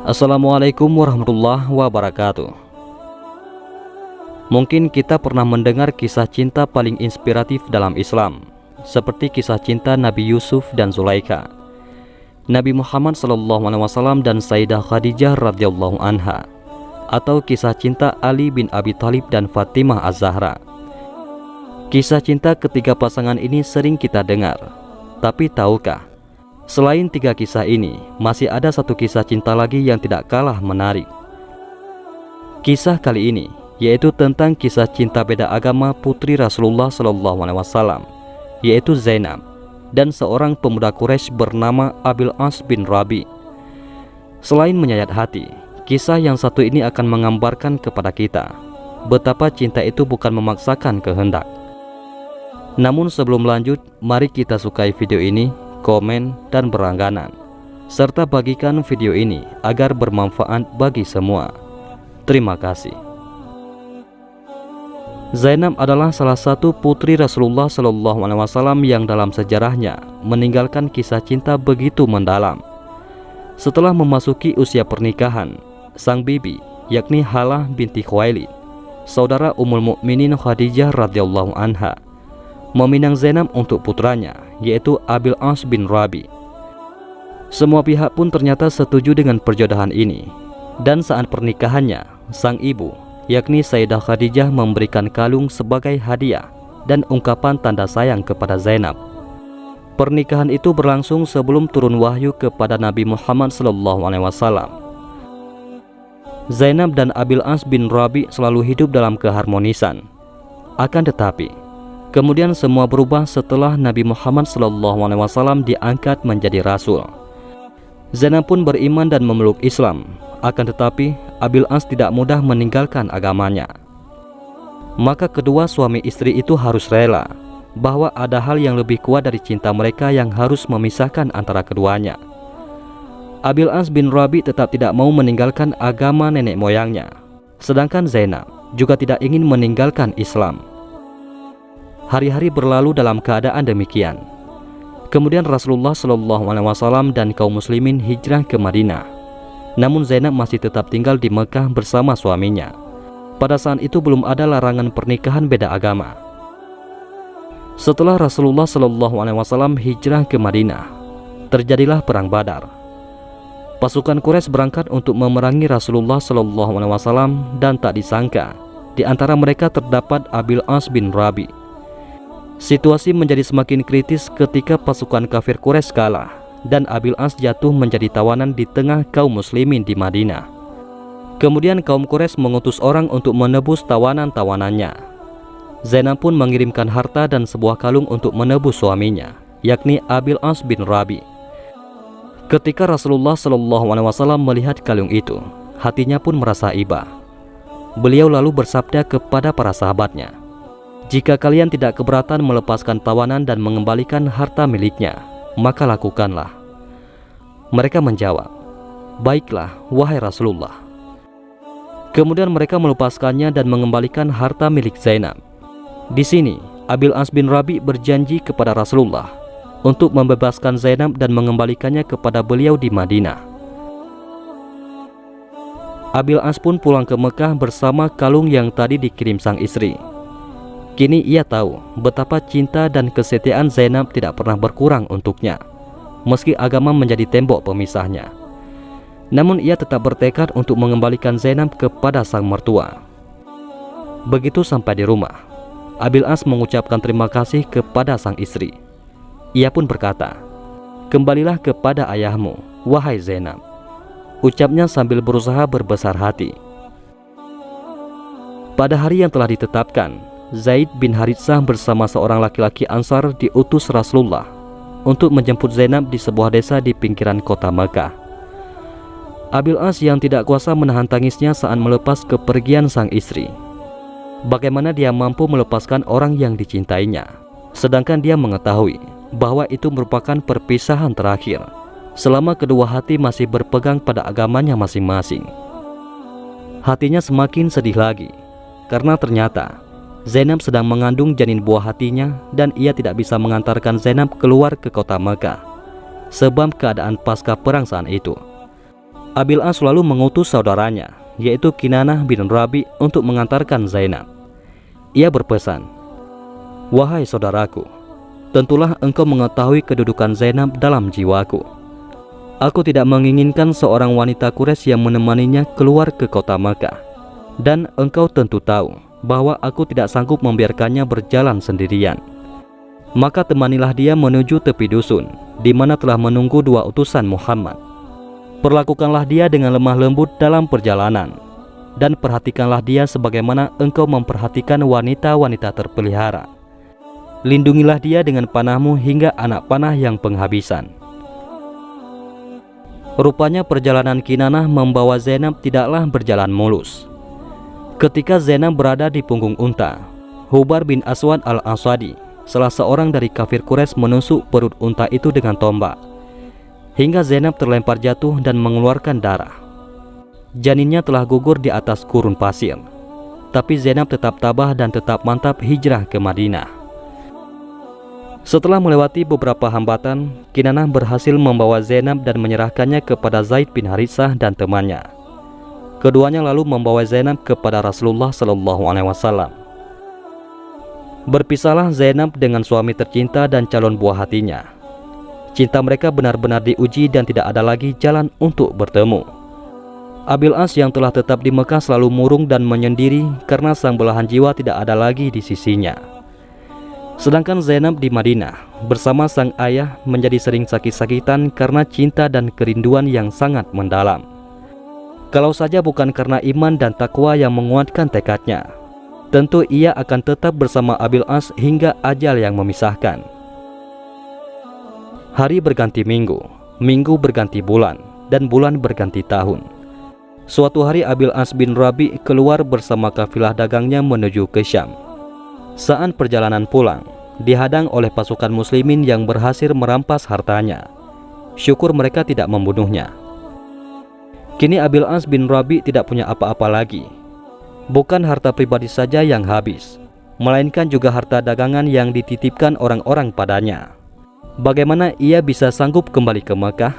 Assalamualaikum warahmatullahi wabarakatuh. Mungkin kita pernah mendengar kisah cinta paling inspiratif dalam Islam, seperti kisah cinta Nabi Yusuf dan Zulaikha, Nabi Muhammad SAW dan Sayyidah Khadijah radhiyallahu anha, atau kisah cinta Ali bin Abi Thalib dan Fatimah Az-Zahra. Kisah cinta ketiga pasangan ini sering kita dengar, tapi tahukah, selain tiga kisah ini, masih ada satu kisah cinta lagi yang tidak kalah menarik. Kisah kali ini yaitu tentang kisah cinta beda agama putri Rasulullah SAW, yaitu Zainab dan seorang pemuda Quraisy bernama Abil As bin Rabi. Selain menyayat hati, kisah yang satu ini akan menggambarkan kepada kita betapa cinta itu bukan memaksakan kehendak. Namun sebelum lanjut, mari kita sukai video ini, komen, dan berlangganan, serta bagikan video ini agar bermanfaat bagi semua. Terima kasih. Zainab adalah salah satu putri Rasulullah SAW yang dalam sejarahnya meninggalkan kisah cinta begitu mendalam. Setelah memasuki usia pernikahan, sang bibi, yakni Halah binti Khuwailid, saudara Ummul Mukminin Khadijah radhiyallahu anha, meminang Zainab untuk putranya, yaitu Abil As bin Rabi. Semua pihak pun ternyata setuju dengan perjodohan ini, dan saat pernikahannya, sang ibu, yakni Sayyidah Khadijah, memberikan kalung sebagai hadiah dan ungkapan tanda sayang kepada Zainab. Pernikahan itu berlangsung sebelum turun wahyu kepada Nabi Muhammad SAW. Zainab dan Abil As bin Rabi selalu hidup dalam keharmonisan. Akan tetapi, kemudian semua berubah setelah Nabi Muhammad SAW diangkat menjadi Rasul. Zainab pun beriman dan memeluk Islam. Akan tetapi, Abil As tidak mudah meninggalkan agamanya. Maka kedua suami istri itu harus rela bahwa ada hal yang lebih kuat dari cinta mereka yang harus memisahkan antara keduanya. Abil As bin Rabi tetap tidak mau meninggalkan agama nenek moyangnya, sedangkan Zainab juga tidak ingin meninggalkan Islam. Hari-hari berlalu dalam keadaan demikian. Kemudian Rasulullah SAW dan kaum muslimin hijrah ke Madinah. Namun Zainab masih tetap tinggal di Mekah bersama suaminya. Pada saat itu belum ada larangan pernikahan beda agama. Setelah Rasulullah SAW hijrah ke Madinah, terjadilah perang Badar. Pasukan Quraisy berangkat untuk memerangi Rasulullah SAW dan tak disangka di antara mereka terdapat Abil As bin Rabi. Situasi menjadi semakin kritis ketika pasukan kafir Quraisy kalah dan Abil As jatuh menjadi tawanan di tengah kaum muslimin di Madinah. Kemudian kaum Quraisy mengutus orang untuk menebus tawanan-tawanannya. Zainab pun mengirimkan harta dan sebuah kalung untuk menebus suaminya, yakni Abil As bin Rabi. Ketika Rasulullah SAW melihat kalung itu, hatinya pun merasa iba. Beliau lalu bersabda kepada para sahabatnya, "Jika kalian tidak keberatan melepaskan tawanan dan mengembalikan harta miliknya, maka lakukanlah." Mereka menjawab, "Baiklah, wahai Rasulullah." Kemudian mereka melepaskannya dan mengembalikan harta milik Zainab. Di sini, Abil As bin Rabi berjanji kepada Rasulullah untuk membebaskan Zainab dan mengembalikannya kepada beliau di Madinah. Abil As pun pulang ke Mekah bersama kalung yang tadi dikirim sang istri. Kini ia tahu betapa cinta dan kesetiaan Zainab tidak pernah berkurang untuknya, meski agama menjadi tembok pemisahnya. Namun ia tetap bertekad untuk mengembalikan Zainab kepada sang mertua. Begitu sampai di rumah, Abil As mengucapkan terima kasih kepada sang istri. Ia pun berkata, "Kembalilah kepada ayahmu, wahai Zainab," ucapnya sambil berusaha berbesar hati. Pada hari yang telah ditetapkan, Zaid bin Haritsah bersama seorang laki-laki Ansar diutus Rasulullah untuk menjemput Zainab di sebuah desa di pinggiran kota Mekah. Abil As yang tidak kuasa menahan tangisnya saat melepas kepergian sang istri. Bagaimana dia mampu melepaskan orang yang dicintainya, sedangkan dia mengetahui bahwa itu merupakan perpisahan terakhir selama kedua hati masih berpegang pada agamanya masing-masing. Hatinya semakin sedih lagi karena ternyata Zainab sedang mengandung janin buah hatinya dan ia tidak bisa mengantarkan Zainab keluar ke kota Mekah sebab keadaan pasca perang saat itu. Abil As lalu mengutus saudaranya, yaitu Kinanah bin Rabi, untuk mengantarkan Zainab. Ia berpesan, "Wahai saudaraku, tentulah engkau mengetahui kedudukan Zainab dalam jiwaku. Aku tidak menginginkan seorang wanita Quraisy yang menemaninya keluar ke kota Makkah. Dan engkau tentu tahu bahwa aku tidak sanggup membiarkannya berjalan sendirian. Maka temanilah dia menuju tepi dusun, di mana telah menunggu 2 utusan Muhammad. Perlakukanlah dia dengan lemah lembut dalam perjalanan, dan perhatikanlah dia sebagaimana engkau memperhatikan wanita-wanita terpelihara. Lindungilah dia dengan panahmu hingga anak panah yang penghabisan." Rupanya perjalanan Kinanah membawa Zainab tidaklah berjalan mulus. Ketika Zainab berada di punggung unta, Hubar bin Aswad al-Aswadi, salah seorang dari kafir Quraisy, menusuk perut unta itu dengan tombak, hingga Zainab terlempar jatuh dan mengeluarkan darah. Janinnya telah gugur di atas gurun pasir, tapi Zainab tetap tabah dan tetap mantap hijrah ke Madinah. Setelah melewati beberapa hambatan, Kinanah berhasil membawa Zainab dan menyerahkannya kepada Zaid bin Haritsah dan temannya. Keduanya lalu membawa Zainab kepada Rasulullah SAW. Berpisahlah Zainab dengan suami tercinta dan calon buah hatinya. Cinta mereka benar-benar diuji dan tidak ada lagi jalan untuk bertemu. Abil As yang telah tetap di Mekah selalu murung dan menyendiri karena sang belahan jiwa tidak ada lagi di sisinya. Sedangkan Zainab di Madinah bersama sang ayah menjadi sering sakit-sakitan karena cinta dan kerinduan yang sangat mendalam. Kalau saja bukan karena iman dan takwa yang menguatkan tekadnya, tentu ia akan tetap bersama Abil As hingga ajal yang memisahkan. Hari berganti minggu, minggu berganti bulan, dan bulan berganti tahun. Suatu hari Abil As bin Rabi keluar bersama kafilah dagangnya menuju ke Syam. Saat perjalanan pulang, dihadang oleh pasukan muslimin yang berhasil merampas hartanya. Syukur mereka tidak membunuhnya. Kini Abil As bin Rabi tidak punya apa-apa lagi. Bukan harta pribadi saja yang habis, melainkan juga harta dagangan yang dititipkan orang-orang padanya. Bagaimana ia bisa sanggup kembali ke Mekah?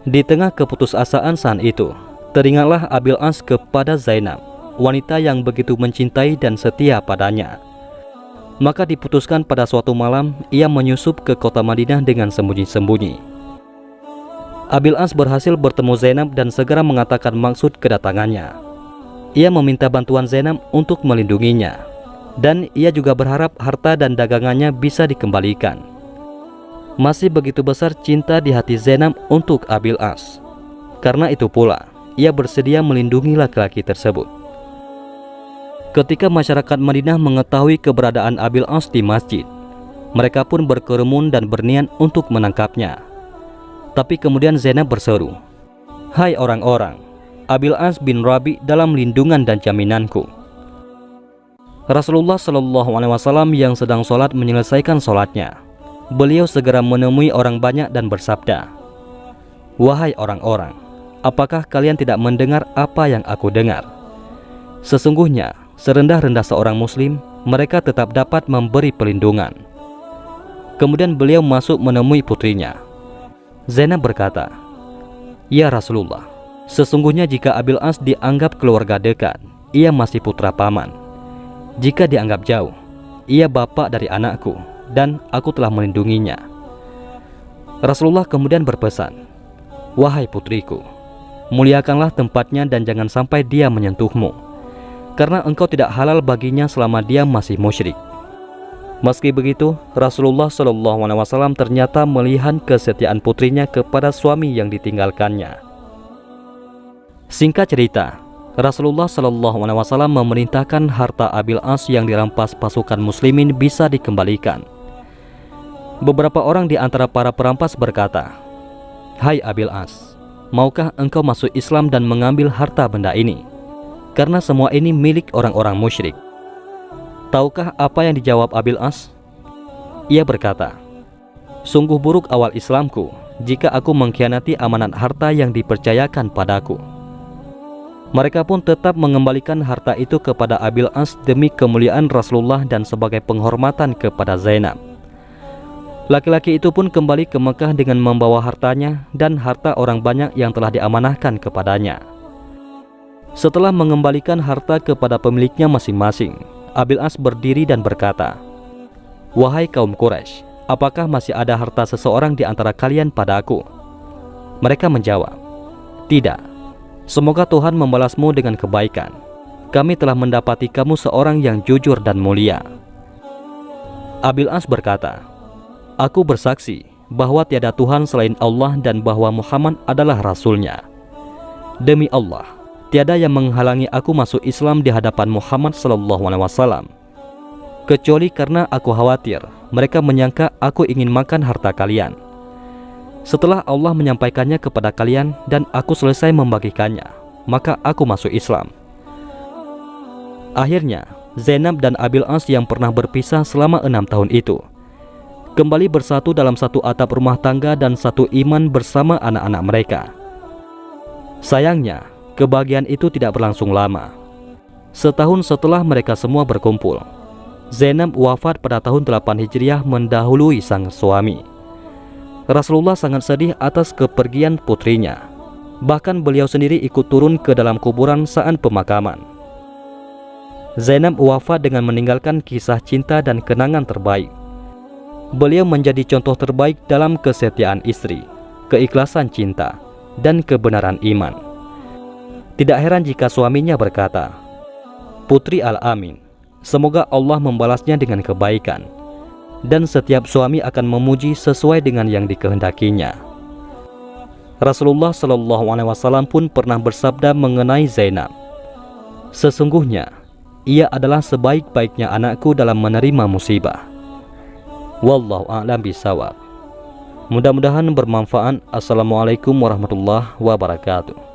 Di tengah keputusasaan saat itu, teringatlah Abil As kepada Zainab, wanita yang begitu mencintai dan setia padanya. Maka diputuskan pada suatu malam ia menyusup ke kota Madinah dengan sembunyi-sembunyi. Abil As berhasil bertemu Zainab dan segera mengatakan maksud kedatangannya. Ia meminta bantuan Zainab untuk melindunginya, dan ia juga berharap harta dan dagangannya bisa dikembalikan. Masih begitu besar cinta di hati Zainab untuk Abil As. Karena itu pula ia bersedia melindungi laki-laki tersebut. Ketika masyarakat Madinah mengetahui keberadaan Abil As di masjid, mereka pun berkerumun dan berniat untuk menangkapnya. Tapi kemudian Zainab berseru, "Hai orang-orang, Abil As bin Rabi dalam lindungan dan jaminanku." Rasulullah SAW yang sedang sholat menyelesaikan sholatnya. Beliau segera menemui orang banyak dan bersabda, "Wahai orang-orang, apakah kalian tidak mendengar apa yang aku dengar? Sesungguhnya serendah-rendah seorang muslim, mereka tetap dapat memberi pelindungan." Kemudian beliau masuk menemui putrinya. Zainab berkata, "Ya Rasulullah, sesungguhnya jika Abil As dianggap keluarga dekat, ia masih putra paman. Jika dianggap jauh, ia bapak dari anakku, dan aku telah melindunginya." Rasulullah kemudian berpesan, "Wahai putriku, muliakanlah tempatnya dan jangan sampai dia menyentuhmu, karena engkau tidak halal baginya selama dia masih musyrik." Meski begitu, Rasulullah SAW ternyata melihat kesetiaan putrinya kepada suami yang ditinggalkannya. Singkat cerita, Rasulullah SAW memerintahkan harta Abil As yang dirampas pasukan muslimin bisa dikembalikan. Beberapa orang di antara para perampas berkata, "Hai Abil As, maukah engkau masuk Islam dan mengambil harta benda ini? Karena semua ini milik orang-orang musyrik." Tahukah apa yang dijawab Abil As? Ia berkata, "Sungguh buruk awal Islamku jika aku mengkhianati amanat harta yang dipercayakan padaku." Mereka pun tetap mengembalikan harta itu kepada Abil As demi kemuliaan Rasulullah dan sebagai penghormatan kepada Zainab. Laki-laki itu pun kembali ke Mekah dengan membawa hartanya dan harta orang banyak yang telah diamanahkan kepadanya. Setelah mengembalikan harta kepada pemiliknya masing-masing, Abil As berdiri dan berkata, "Wahai kaum Quraisy, apakah masih ada harta seseorang di antara kalian padaku?" Mereka menjawab, "Tidak. Semoga Tuhan membalasmu dengan kebaikan. Kami telah mendapati kamu seorang yang jujur dan mulia." Abil As berkata, "Aku bersaksi bahwa tiada Tuhan selain Allah dan bahwa Muhammad adalah Rasul-Nya. Demi Allah, tiada yang menghalangi aku masuk Islam di hadapan Muhammad SAW, kecuali karena aku khawatir mereka menyangka aku ingin makan harta kalian. Setelah Allah menyampaikannya kepada kalian dan aku selesai membagikannya, maka aku masuk Islam." Akhirnya, Zainab dan Abil As yang pernah berpisah selama 6 tahun itu kembali bersatu dalam satu atap rumah tangga dan satu iman bersama anak-anak mereka. Sayangnya, kebahagiaan itu tidak berlangsung lama. Setahun setelah mereka semua berkumpul, Zainab wafat pada tahun 8 Hijriah mendahului sang suami. Rasulullah sangat sedih atas kepergian putrinya. Bahkan beliau sendiri ikut turun ke dalam kuburan saat pemakaman. Zainab wafat dengan meninggalkan kisah cinta dan kenangan terbaik. Beliau menjadi contoh terbaik dalam kesetiaan istri, keikhlasan cinta, dan kebenaran iman. Tidak heran jika suaminya berkata, "Putri Al-Amin, semoga Allah membalasnya dengan kebaikan, dan setiap suami akan memuji sesuai dengan yang dikehendakinya." Rasulullah SAW pun pernah bersabda mengenai Zainab, "Sesungguhnya ia adalah sebaik-baiknya anakku dalam menerima musibah." Wallahu a'lam bishawab. Mudah-mudahan bermanfaat. Assalamualaikum warahmatullahi wabarakatuh.